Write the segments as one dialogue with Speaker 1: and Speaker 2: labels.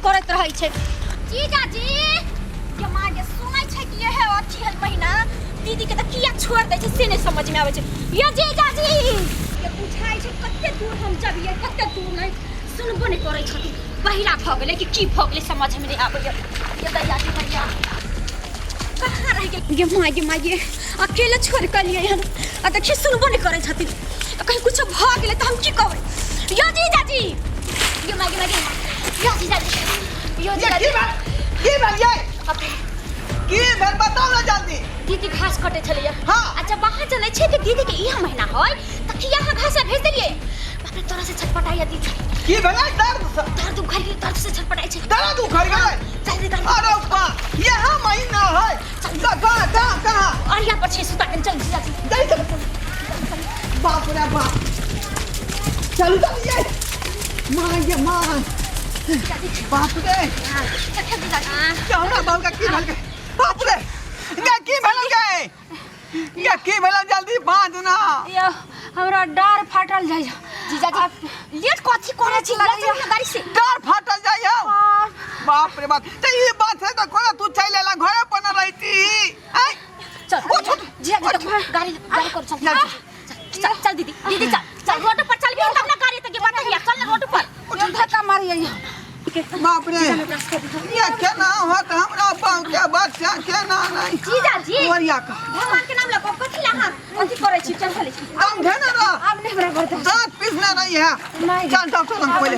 Speaker 1: करत रहै छै। जीजाजी ये मां के सुनै छै कि यह अथी है महीना दीदी के त किया छोड़ दै छै से नै समझ में आबै छै। ये जीजाजी ये बुझाइ छै कते दूर हम जबिए कते दूर नै सुनबो नै करै छथि। बहिरा भ गेलै कि की भ गेलै समझ में नै आबै। ये दैया जी भैया कहाँ रह गेल ये मां ये अकेले छोड़ के लिए हम आ देखि सुनबो नै करै छथि। कहीं कुछ भ गेलै त हम की कहबै। यो जीजाजी ये मां यो जीजाजी यो जीजाजी
Speaker 2: की बन ये
Speaker 1: अबे
Speaker 2: की भर बताओ ना जल्दी।
Speaker 1: दीदी घास कटे छलिए।
Speaker 2: हां
Speaker 1: अच्छा वहां चले छै कि दीदी के इहा महीना होय त कि यहां घास भेज देलिए। बाप रे तोरा से छटपटाइया दीदी
Speaker 2: की भला दर्द
Speaker 1: उखड़ गेल दर्द से छटपटाई छै।
Speaker 2: दर्द उखड़ गए
Speaker 1: जल्दी कर।
Speaker 2: अरे बा यहां महीना है कहां
Speaker 1: और यहां पर 6 सुता चल जीजाजी
Speaker 2: चल बाप रे बाप चल ये मां बाप रे क्या ना बाल का की भल गए बाप रे ये की भल गए ये की भला जल्दी बांध ना
Speaker 1: यो हमरा डार फाटल जाय जीजाजी लेट कथि करे छी गाड़ी से
Speaker 2: डार फाटल जाय बाप रे बाप तो ये बात है तो कोना तू चल लेला घरे पर न रहती
Speaker 1: चल जीजाजी गाड़ी कर चल दीदी चल रोड पर चल भी तब ना गाड़ी तक बात है चल ना रोड पर
Speaker 2: ये धक्का मारी बाप रे ये केना होत हमरा बाप के बच्चा केना नहीं
Speaker 1: जीजाजी
Speaker 2: ओरिया का
Speaker 1: भगवान के नाम ला कथि ला अथि करे छी चल चले छी
Speaker 2: दम घेना रा
Speaker 1: अब नहीं बराबर
Speaker 2: दांत पीसना नहीं है चल पहले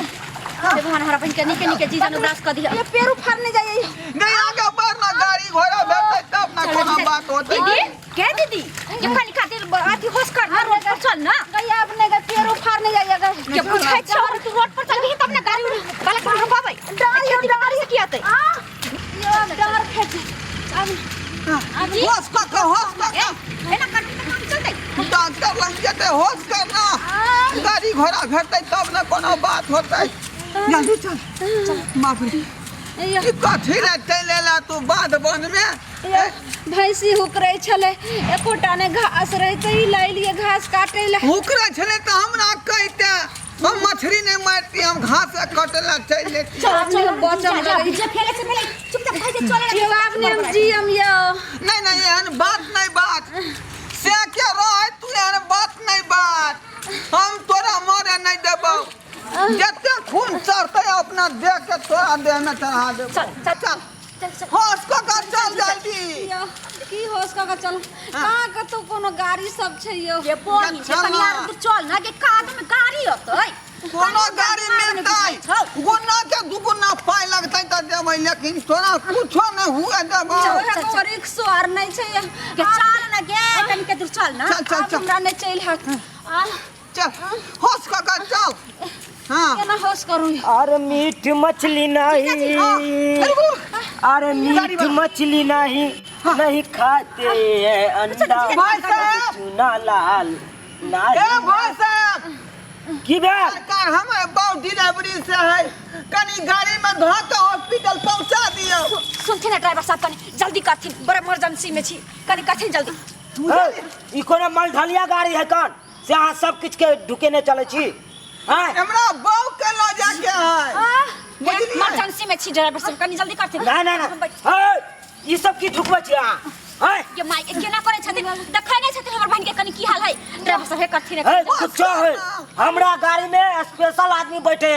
Speaker 1: भगवान हमारा बहन के निके जीजा ने ब्रास कर दिया ये पैर उफाड़ने जाइए
Speaker 2: नहीं आगे बढ़ ना गाड़ी घोड़ा बैठे तब ना कोनो बात होती
Speaker 1: दीदी क्या दीदी ये खाली खातिर अथी होश कर ना रोड पर चल ना गया अपने का पैर उफाड़ने जाइएगा ये बुझाई छ और तू रोड पर चल भी तब ना गाड़ी वाला को हम पाबै गाड़ी से किया थे ये डर खेच अब
Speaker 2: होश का
Speaker 1: है ना कर चलते
Speaker 2: डॉक्टर लग जाते होश करना गाड़ी घोड़ा घटते तब ना कोनो बात होता जल्दी चल माफ ये कथि रे चलेला तू बाध बन में
Speaker 1: भैंसी हुकरे छले एकोटा ने घास रहे त ही लै लिए घास काटे ले
Speaker 2: हुकरे छले त हमरा कहते हम मछली नहीं मारती हम घास कटला चल लेती
Speaker 1: चल बचम लगे जे फेले से पहले चुपचाप भाई जे चले जवाब ने हम जीएम यो
Speaker 2: नहीं एहन बात नहीं बात से क्या रह तू एहन बात नहीं बात हम तोरा मारे नहीं देबो जते खून चढ़ते अपना देख के तोरा देह में चढ़ा दे
Speaker 1: चल
Speaker 2: होश को कर चल जल्दी
Speaker 1: की होश का चल कहां का तो कोनो गाड़ी सब छै यो ये पोनी कनिया तू चल ना के काद में गाड़ी होतै
Speaker 2: कोनो गाड़ी मिलतै गुना के दुगुना पाई लगतै त देबै लेकिन तोरा कुछो नहीं हुआ देबो
Speaker 1: चल रिक्शा आर नहीं छै के चल ना गे कनी के दूर चल ना
Speaker 2: चल
Speaker 1: हमरा नहीं चल हक
Speaker 2: चल होश को कर चल हां
Speaker 1: केना होश करू
Speaker 3: अरे मीठ मछली नहीं अरे मीठ मछली नहीं खाते हैं अंडा चूना लाल
Speaker 2: ए भाई साहब
Speaker 3: की बात
Speaker 2: सरकार हमारे बहुत डिलीवरी से है कनी गाड़ी में धो के हॉस्पिटल पहुंचा दियो
Speaker 1: सुनथिन ना ड्राइवर साहब कनी जल्दी करथिन बड़ा इमरजेंसी में छी कनी करथिन जल्दी
Speaker 3: ई कोनो मलढलिया गाड़ी है कौन से अहाँ सब किछ के ढुके ने चले छी हां
Speaker 2: हमरा बाऊ के लो जाके है
Speaker 1: इमरजेंसी में छी ड्राइवर साहब कनी जल्दी करथिन
Speaker 3: ना ई सब की ढुकबे छी अहाँ हां
Speaker 1: ये माई केना करे छथिन देखै नै छथिन हमर बहन के कनी की हाल है ड्राइवर साहब हे करथिन
Speaker 3: कुछ है हमरा गाड़ी में स्पेशल आदमी बैठे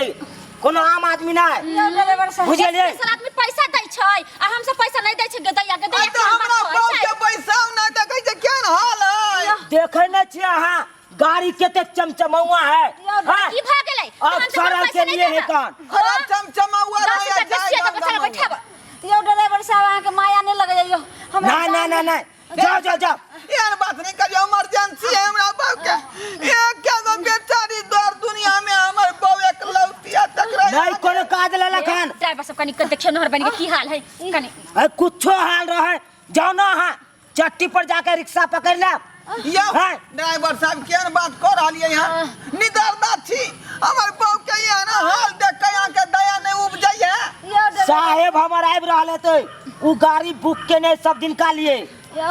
Speaker 3: कोनो आम आदमी ना
Speaker 1: ड्राइवर साहब
Speaker 3: बुझलिए
Speaker 1: स्पेशल आदमी पैसा दै छै आ हम सब पैसा नै दै छै गदैया
Speaker 2: तो हमरा बाऊ के पैसा ना देखै छै केन हाल है
Speaker 3: देखै नै छी अहाँ गाड़ी केते चमचमौआ है
Speaker 1: हां की भ गेलै
Speaker 3: अब सारा के लिए है कान
Speaker 2: अरे चमचमौआ रहे
Speaker 1: जाय बैठाब यो ड्राइवर साहब अहाँ के माया नै लगे यो
Speaker 3: हमरा ना जाओ
Speaker 2: यार बात नहीं करियो इमरजेंसी है हमरा बाऊ के एक क्या गो बेचारी दौर दुनिया में हमर बाऊ एक लौटिया टकरा
Speaker 3: नहीं कोनो काज लेला खान
Speaker 1: ड्राइवर साहब कनी देखियो नहर बन के की हाल है कनी
Speaker 3: कुछो हाल रहे जाओ ना हां चट्टी पर जाके रिक्शा पकड़ ले
Speaker 2: यो ड्राइवर साहब केन बात कर रहलिए यहां निदरदा छी हमर बाऊ के ये ना हाल देख के यहां के दया नहीं उपजै है
Speaker 3: साहेब हमर आइब रहले तो उ गाड़ी बुक के ने सब दिन का लिए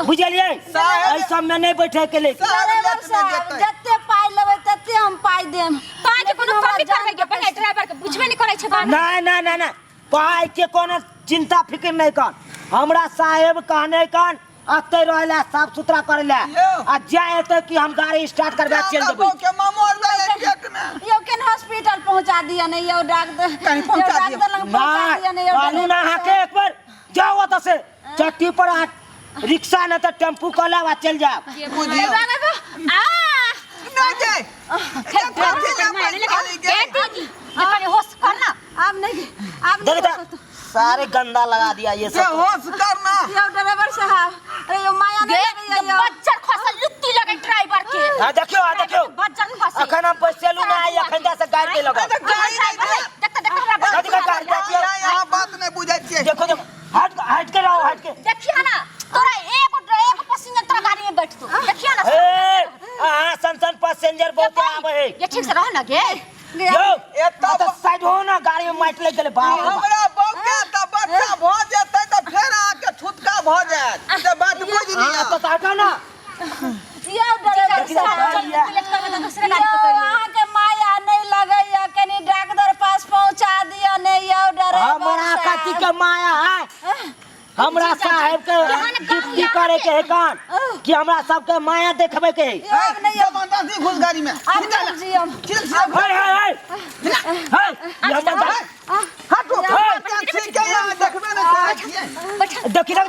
Speaker 3: बुझलिए
Speaker 2: साहेब
Speaker 3: सब में नहीं बैठे के लिए
Speaker 1: ड्राइवर साहब जत्ते पाई लेबै तत्ते हम पाई देम पाई के कोनो कमी करबै के पहिले ड्राइवर के बुझबे नहीं करै छै
Speaker 3: ना पाई के कोनो चिंता फिक्र नहीं कर। हमरा साहेब कहने कन अते रहला साफ सुथरा करला आ जाए तो कि हम गाड़ी स्टार्ट करबा चल देबै
Speaker 2: के मामोर दे एक में
Speaker 1: यो केन हॉस्पिटल पहुंचा दिया नहीं यो डॉक्टर
Speaker 2: कहीं पहुंचा दिया।
Speaker 1: पहुंचा दिया नहीं यो
Speaker 3: कानून हाके एक बार जाओ तो से चट्टी पर रिक्शा न तो टेम्पू कला वा चल जा
Speaker 2: बुझियो
Speaker 1: आ
Speaker 2: नहीं जाए
Speaker 1: होश करना अब नहीं
Speaker 3: देख सारे गंदा लगा दिया ये
Speaker 2: से
Speaker 3: सब
Speaker 2: होश करना
Speaker 1: यो ड्राइवर साहब अरे यो माया नहीं लगे यो बच्चर खसल लुत्ती लगे ड्राइवर के
Speaker 3: हां देखियो
Speaker 1: बच्चर खसल
Speaker 3: अखन हम पैसेलू ना आई अखन से गाड़ी के लगा
Speaker 2: यहाँ बात नहीं बुझाई छे।
Speaker 3: देखो देखो हट के रहो हट के
Speaker 1: देखिए ना तोरा एक पैसेंजर तोरा गाड़ी में बैठ तू देखिए ना
Speaker 3: ए हां सन पैसेंजर बहुत आवे है
Speaker 1: ये ठीक से रहो ना गे
Speaker 3: यो एता तो साइड हो ना गाड़ी में माइट लग गेले बाप
Speaker 2: हमरा बौके त बच्चा भ जेतै त फेर आके छुटका भ जायत से बात बुझ लिया
Speaker 3: तो साका ना
Speaker 1: यो ड्राइवर साहब दूसरे गाड़ी पकड़ ली के माया नहीं लगैया कनी डॉक्टर पास पहुंचा दिया नहीं यो ड्राइवर
Speaker 3: हमरा कथी के माया है हमरा साहेब के ड्यूटी करे के है कान कि हमरा सबके माया देखबे के है
Speaker 2: जबरदस्ती घुस गाड़ी में
Speaker 1: अब जी हम
Speaker 3: हाय ये मत
Speaker 2: हटो टैक्सी के यहाँ देखबे न चाहे छियै
Speaker 3: देखि लग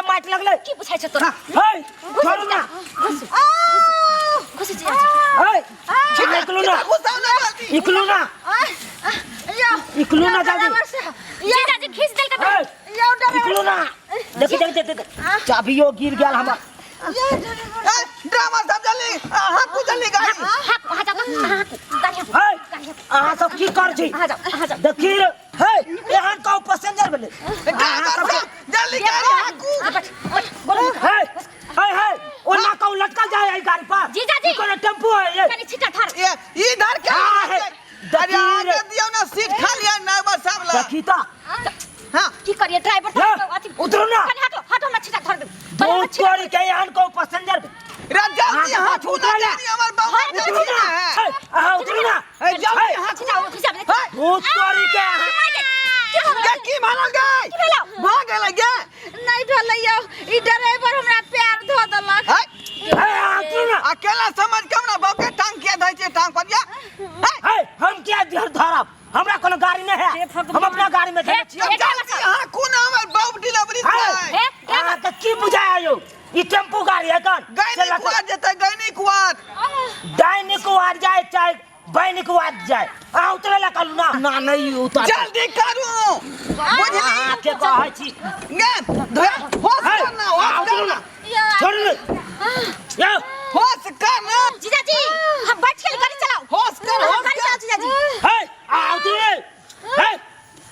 Speaker 3: माइट लगले
Speaker 1: की पूछै छ तोरा
Speaker 3: हाय छोड़ ना
Speaker 1: खुशी जी
Speaker 3: हाय निकलू ना
Speaker 2: घुसाओ ना जल्दी
Speaker 3: निकलू ना निकलू ना जल्दी
Speaker 1: ये दादी खींच देल का यो
Speaker 3: निकलू ना देख चाबियो गिर गया हमर
Speaker 2: ड्रामा सब जल्दी हाथ को जल्दी गाड़ी
Speaker 3: हाय अहाँ सब की कर छी देखी हाय एहन का पैसेंजर भेले
Speaker 2: ड्रामा सब जल्दी गाड़ी हाकू
Speaker 3: हाय हाय हाय ओना का लटकल जाए है गाड़ी पर
Speaker 1: जीजाजी
Speaker 3: कोनो टेम्पू है ये
Speaker 1: कनी छिटा धर
Speaker 2: ये इधर क्या
Speaker 3: है
Speaker 2: अरे आगे दियो ना सीट खाली है नाइबर साहब ला
Speaker 3: देखी तो
Speaker 2: हां
Speaker 1: की करिए ड्राइवर
Speaker 3: उतरो ना
Speaker 1: कनी हटो ना छिटा धर दे
Speaker 3: बहुत चोरी के एहन को पैसेंजर
Speaker 2: जल्दी हाथ उठा दे हमर बाबा
Speaker 3: उतरो ना हां उतरो ना
Speaker 2: जल्दी हाथ
Speaker 1: छिटा खिसा दे
Speaker 3: बहुत चोरी के
Speaker 2: ये की मालूम गई भाग गेले गे
Speaker 1: नहीं ढलैया ई ड्राइवर हमरा पैर धो देलक
Speaker 3: उतरो ना
Speaker 2: अकेला समझ के हमरा बाप के टांग के धइ छे टांग पर
Speaker 3: हाय हम क्या धरब हमरा कोनो गाड़ी नहीं है हम अपना गाड़ी में चले छी
Speaker 2: जल्दी हाकू ना हमर बाप डिलीवरी है
Speaker 3: हां तो की बुझाया यो ई टेम्पू गाड़ी है कौन
Speaker 2: गैनी कुआर जेतै गैनी कुआर
Speaker 3: डाइनी कुआर जाए चाहे बैनी कुआर जाए आ उतरे ला कलू ना ना नहीं उतर
Speaker 2: जल्दी करू बुझली
Speaker 3: के कहै छी
Speaker 2: गे धया होश करना होश करना
Speaker 3: छोड़ ले यो
Speaker 2: होश करना
Speaker 1: जीजाजी हम बैठ के गाड़ी चलाओ
Speaker 2: होश कर होश
Speaker 1: गाड़ी चलाओ जीजाजी
Speaker 3: हाय आ उतरे हाय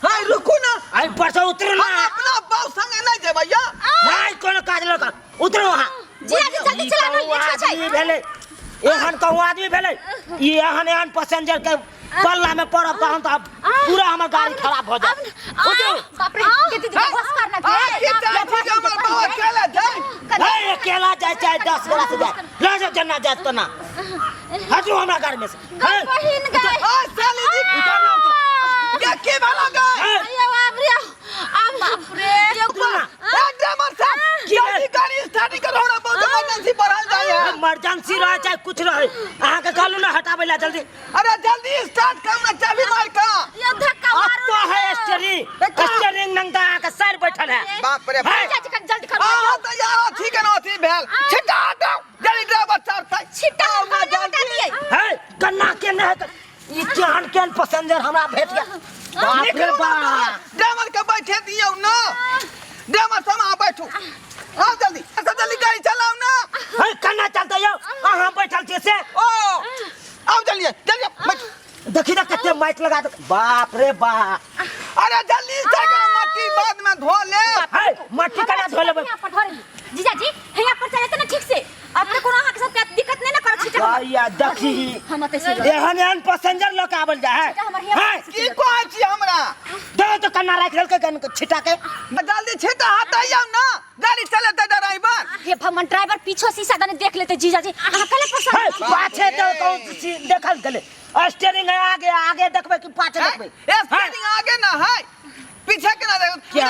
Speaker 2: हाय रुको ना
Speaker 3: आई परसों उतरे ना
Speaker 2: हम अपना बाप संगे नहीं जेबै या
Speaker 3: नहीं कोनो काज न कर उतरो वहां
Speaker 1: जीजाजी जल्दी चला ना ये छै
Speaker 3: भेले एहन कहूँ आदमी भेले ई एहन पैसेंजर के पल्ला में पड़ब तहन तो पूरा हमर गाड़ी खराब हो जाए उठो
Speaker 1: बाप रे के दीदी होश करना
Speaker 2: के हमर बाप अकेला जाए
Speaker 3: नहीं अकेला जाए चाहे 10 गोरा से जाए ले जा जना जात तो ना हटो हमरा गाड़ी में से
Speaker 1: बहिन गए
Speaker 2: आ साली जी
Speaker 3: उतर ना उतर
Speaker 2: ये के भाला गए
Speaker 1: ये बाप रे बाप रे ये
Speaker 2: ए ड्राइवर साहब जल्दी गाड़ी स्टार्ट करो ना बहुत इमरजेंसी बढ़ल जाए है
Speaker 3: इमरजेंसी रहे चाहे कुछ रहे अहाँ के कहलू ना हटाबे ला जल्दी
Speaker 2: अरे जल्दी स्टार्ट कर ना चाबी मार का
Speaker 1: ये धक्का
Speaker 3: अब
Speaker 1: मारो
Speaker 3: तो है स्टीयरिंग नंगा के सर बैठल है
Speaker 2: बाप रे
Speaker 3: है।
Speaker 1: जल्दी कर
Speaker 2: हां तो यार ठीक है ना ठीक भेल छिटा दो जल्दी ड्राइवर साहब
Speaker 1: छिटा ना दिए
Speaker 3: है कन्ना के नहीं ई जान केन पैसेंजर हमरा भेट गया बाप रे बाप
Speaker 2: ड्राइवर के बैठे दियो ना ड्राइवर साहब आ बैठो आओ जल्दी जल्दी गाड़ी चलाओ ना
Speaker 3: है कन्ना चलते यो अहाँ बैठल छी से
Speaker 2: ओ आओ जल्दी जल्दी बैठ
Speaker 3: देखी ना कते माइक लगा दे बाप रे बाप
Speaker 2: अरे जल्दी से करो मट्टी बाद में धो ले
Speaker 3: है मट्टी कना धो लेबै
Speaker 1: यहाँ पर धरे जीजाजी यहाँ पर चले थे ना ठीक से अपने कोनो अहाँ के साथ दिक्कत नहीं ना कर छिटा
Speaker 3: भैया देखी
Speaker 1: हम ऐसे
Speaker 3: एहन पैसेंजर लोग आवल जा है हैं?
Speaker 2: की कहै छी हमरा
Speaker 3: दे तो कन्ना राख लेल के कन छिटा के
Speaker 2: जल्दी छिटा हटाइयो ना गाड़ी चलाते ड्राइवर
Speaker 1: ये भगवान ड्राइवर पीछे शीशा दने देख लेते जीजाजी अहाँ कले
Speaker 3: है
Speaker 1: पसंद
Speaker 3: पाछे तो देखल गेले स्टीयरिंग है आगे आगे देखबे कि पाछे देखबे
Speaker 2: स्टीयरिंग आगे ना है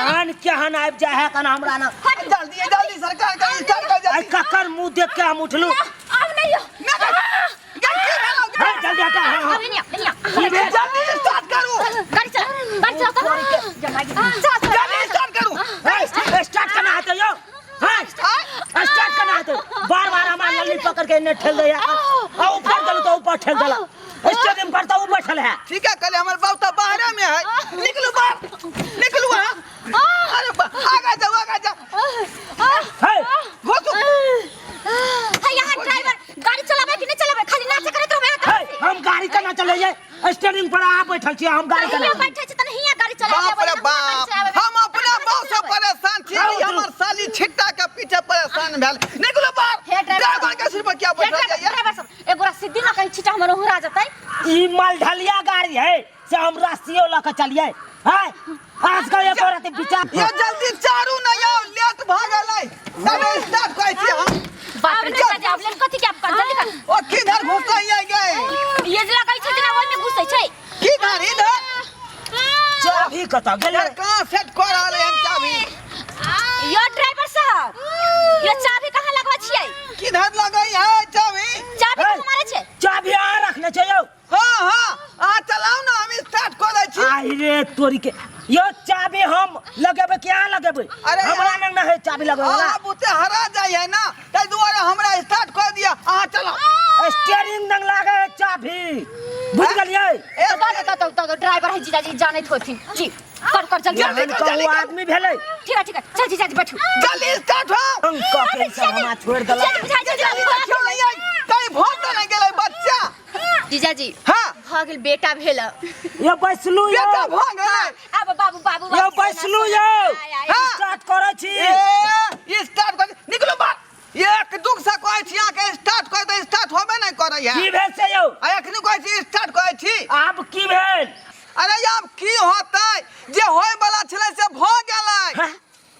Speaker 3: केहन केहन आबि जाए है कन हमरा ना
Speaker 2: जल्दी सरकार का स्टार्ट कर
Speaker 3: आई
Speaker 2: जल्दी
Speaker 3: ककर मुंह देख के हम उठलू
Speaker 1: अब नहीं हो
Speaker 3: जल्दी हटा
Speaker 1: अभी नहीं
Speaker 2: जल्दी स्टार्ट करो
Speaker 1: गाड़ी चला
Speaker 2: जल्दी स्टार्ट करो
Speaker 3: स्टार्ट करना है तो यो स्टार्ट करना है तो बार हमारा लल्ली पकड़ के ने ठेल दे और ऊपर दल तो ऊपर ठेल दला स्टेडियम पर तो ऊपर बैठल है
Speaker 2: ठीक है कल हमारे बाप तो बाहर में है निकलो वहां अरे आगा जाओ
Speaker 3: हे
Speaker 2: घुसो
Speaker 1: यहाँ ड्राइवर गाड़ी चलावे कि नहीं चलावे खाली नाचे करे तो
Speaker 3: हे हम गाड़ी करना चले जाए स्टेडियम पर आ बैठल छी हम गाड़ी करना
Speaker 1: बैठे छ त नहीं गाड़ी चलावे
Speaker 2: बाप रे बाप हम अपना बाप से परेशान छी हमर साली छिट्टा के पीछे परेशान भेल निकलो बाहर ड्राइवर के सिर पर क्या बैठल जाइए
Speaker 1: ड्राइवर सब एगोरा सीधी ना कहीं छिटा हमर होरा जतै
Speaker 3: ई मालढलिया गाड़ी है से हम रास्तियों लक चलिए हाय आज का ये औरत विचार
Speaker 2: ये जल्दी चारू न आओ लेट भागलै तब स्टार्ट कर छी हम
Speaker 1: बाप रे जा लेट कथि के कर जल्दी कर
Speaker 2: ओ किधर घुसै गए
Speaker 1: ये जला कहीं छ ना ओइ में घुसै छै
Speaker 2: किधर इधर
Speaker 3: चाबी कता गेले
Speaker 2: कहां सेट कर रहले हम चाबी
Speaker 1: यो ड्राइवर साहब ये चाबी कहां लगवा छियै
Speaker 2: किधर लगई है चाबी
Speaker 1: चाबी हमारे छै
Speaker 3: चाबी आ रखने छै यो
Speaker 2: हां आ चलाओ ना हम स्टार्ट कर दै छी
Speaker 3: आई रे तोरी के यो चाबी हम लगेबे क्या लगेबे
Speaker 2: अरे
Speaker 3: हमरा लग न है चाबी लगेबे
Speaker 2: आप उते हरा जाय है ना तै दुआरे हमरा स्टार्ट कर दिया आ चलाओ
Speaker 3: स्टीयरिंग नंग लागे है चाबी बुझ गेलिए
Speaker 1: तो ड्राइवर है जीजाजी जाने थोथिन जी कर जल्दी
Speaker 3: कहू आदमी भेले
Speaker 1: ठीक है चल जीजाजी बैठो
Speaker 2: जल्दी स्टार्ट हो
Speaker 3: अंका के हमरा छोड़ देला
Speaker 2: जल्दी क्यों नहीं आई कहीं भोट नहीं गेलै बच्चा
Speaker 1: जीजाजी
Speaker 2: हां
Speaker 1: भ गेल बेटा भेल
Speaker 3: ये बैसलू यो
Speaker 2: बेटा भ गेलै
Speaker 1: अब बाबू
Speaker 3: यो बैसलू यो
Speaker 2: हाँ।
Speaker 3: स्टार्ट करै छी
Speaker 2: ए स्टार्ट कर निकलो बाहर एक दुख से कहै छी आके स्टार्ट कर दे स्टार्ट होबे नहीं करै है
Speaker 3: की भेल से यो
Speaker 2: आ एखनी कहै छी स्टार्ट कहै छी
Speaker 3: आब की भेल
Speaker 2: अरे अब की होतै जे होय वाला छले से भ गेलै
Speaker 3: हाँ?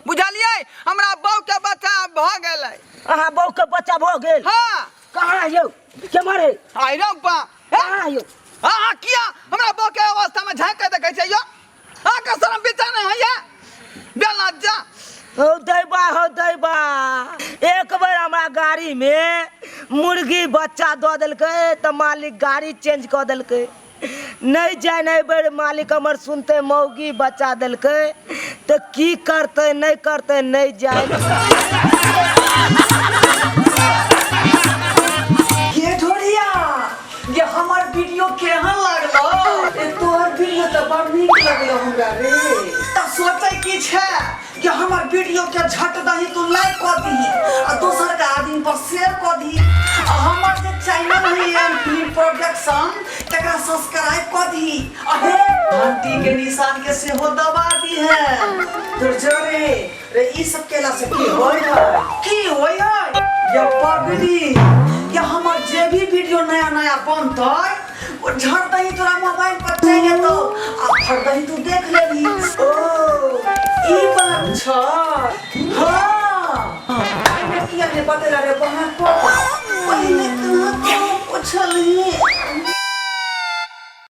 Speaker 2: बुझलियै हमरा बहू के बच्चा भ गेलै
Speaker 3: अहाँ बहू के बच्चा भ गेल
Speaker 2: हां
Speaker 3: कहाँ यो के मारे
Speaker 2: आई रे बा
Speaker 3: कहाँ यो
Speaker 2: हां किया हमरा बहू के अवस्था में झांक के देखै छै यो आ के शर्म बिचा नहीं है ये बेला जा
Speaker 3: हो दैबा एक बार हमरा गाड़ी में मुर्गी बच्चा दऽ देलकै त मालिक गाड़ी चेंज कऽ देलकै नहीं जाए नहीं बेर मालिक हमर सुनते मौगी बच्चा देलकै तो की करते नहीं करते नहीं जाए
Speaker 2: ये ढोरिया ये हमर वीडियो केहन लागलो ए तोहर वीडियो त बड़ नीक लागलो हमरा रे त सोचै की छै कि हमर वीडियो के झट दही तू लाइक क दी आ दोसर के आदमी पर शेयर क दी आ हमर जे चैनल है एमपी प्रोडक्शन तकरा सब्सक्राइब क दी अहे घंटी के निशान के से हो दबा दी है तो जरे रे ई सब केला से की होय है ये पगड़ी कि हमर जे भी वीडियो नया बनतै वो झट दही तोरा मोबाइल पर चल जेतो आ फट दही तू देख लेबी ओ ई बात छ हां किया ने बतेला रे बहन को ओही ने कहां को पूछली